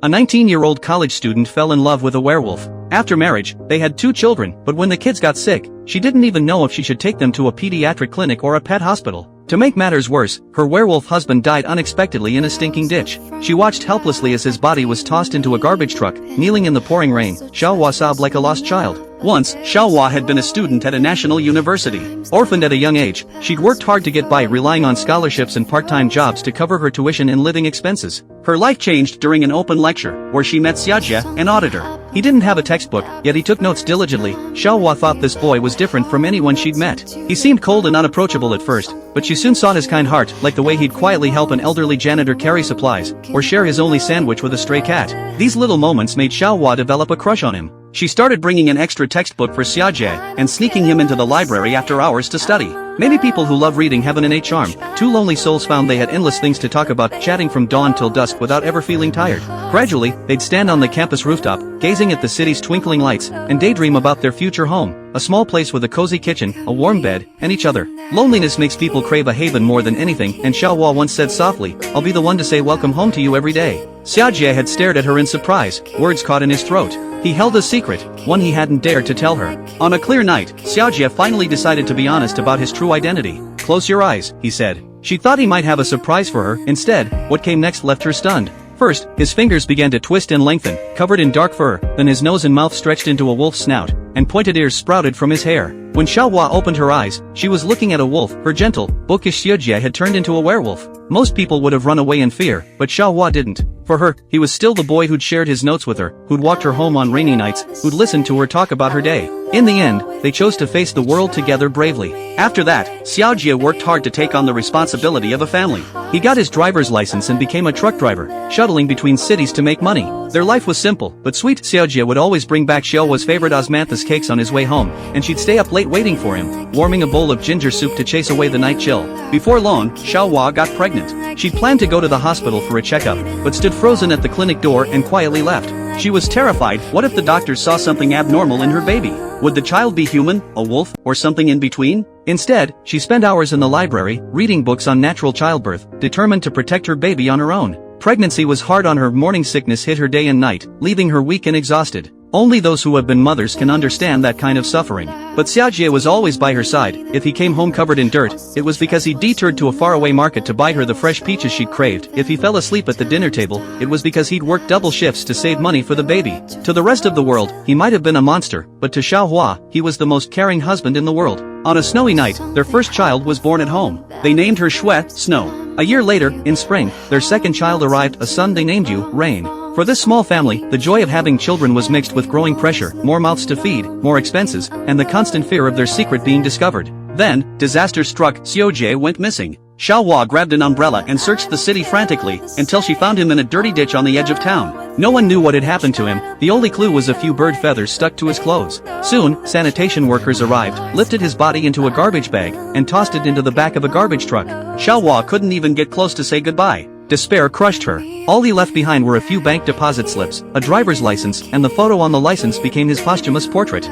A 19-year-old college student fell in love with a werewolf. After marriage, they had 2 children, but when the kids got sick, she didn't even know if she should take them to a pediatric clinic or a pet hospital. To make matters worse, her werewolf husband died unexpectedly in a stinking ditch. She watched helplessly as his body was tossed into a garbage truck, kneeling in the pouring rain. Xiaohua sobbed like a lost child. Once, Xiaohua had been a student at a national university. Orphaned at a young age, she'd worked hard to get by, relying on scholarships and part-time jobs to cover her tuition and living expenses. Her life changed during an open lecture, where she met Xiajie, an auditor. He didn't have a textbook, yet he took notes diligently. Xiaohua thought this boy was different from anyone she'd met. He seemed cold and unapproachable at first, but she soon saw his kind heart, like the way he'd quietly help an elderly janitor carry supplies, or share his only sandwich with a stray cat. These little moments made Xiaohua develop a crush on him. She started bringing an extra textbook for Xiajie, and sneaking him into the library after hours to study. Many people who love reading have an innate charm. 2 lonely souls found they had endless things to talk about, chatting from dawn till dusk without ever feeling tired. Gradually, they'd stand on the campus rooftop, gazing at the city's twinkling lights, and daydream about their future home. A small place with a cozy kitchen, a warm bed, and each other. Loneliness makes people crave a haven more than anything, and Xiaohua once said softly, "I'll be the one to say welcome home to you every day." Xiajie had stared at her in surprise, words caught in his throat. He held a secret, one he hadn't dared to tell her. On a clear night, Xiajie finally decided to be honest about his true identity. "Close your eyes," he said. She thought he might have a surprise for her. Instead, what came next left her stunned. First, his fingers began to twist and lengthen, covered in dark fur, then his nose and mouth stretched into a wolf's snout, and pointed ears sprouted from his hair. When Xiaohua opened her eyes, she was looking at a wolf. Her gentle, bookish Xiajie had turned into a werewolf. Most people would have run away in fear, but Xiaohua didn't. For her, he was still the boy who'd shared his notes with her, who'd walked her home on rainy nights, who'd listened to her talk about her day. In the end, they chose to face the world together bravely. After that, Xiajie worked hard to take on the responsibility of a family. He got his driver's license and became a truck driver, shuttling between cities to make money. Their life was simple, but sweet. Xiajie would always bring back Xiaohua's favorite osmanthus cakes on his way home, and she'd stay up late waiting for him, warming a bowl of ginger soup to chase away the night chill. Before long, Xiaohua got pregnant. She'd planned to go to the hospital for a checkup, but stood frozen at the clinic door and quietly left. She was terrified. What if the doctors saw something abnormal in her baby? Would the child be human, a wolf, or something in between? Instead, she spent hours in the library, reading books on natural childbirth, determined to protect her baby on her own. Pregnancy was hard on her. Morning sickness hit her day and night, leaving her weak and exhausted. Only those who have been mothers can understand that kind of suffering. But Xiajie was always by her side. If he came home covered in dirt, it was because he detoured to a faraway market to buy her the fresh peaches she'd craved. If he fell asleep at the dinner table, it was because he'd worked double shifts to save money for the baby. To the rest of the world, he might have been a monster, but to Xiaohua, he was the most caring husband in the world. On a snowy night, their first child was born at home. They named her Xue, Snow. A year later, in spring, their second child arrived, a son they named Yu, Rain. For this small family, the joy of having children was mixed with growing pressure, more mouths to feed, more expenses, and the constant fear of their secret being discovered. Then, disaster struck. Xiajie went missing. Xiaohua grabbed an umbrella and searched the city frantically, until she found him in a dirty ditch on the edge of town. No one knew what had happened to him. The only clue was a few bird feathers stuck to his clothes. Soon, sanitation workers arrived, lifted his body into a garbage bag, and tossed it into the back of a garbage truck. Xiaohua couldn't even get close to say goodbye. Despair crushed her. All he left behind were a few bank deposit slips, a driver's license, and the photo on the license became his posthumous portrait.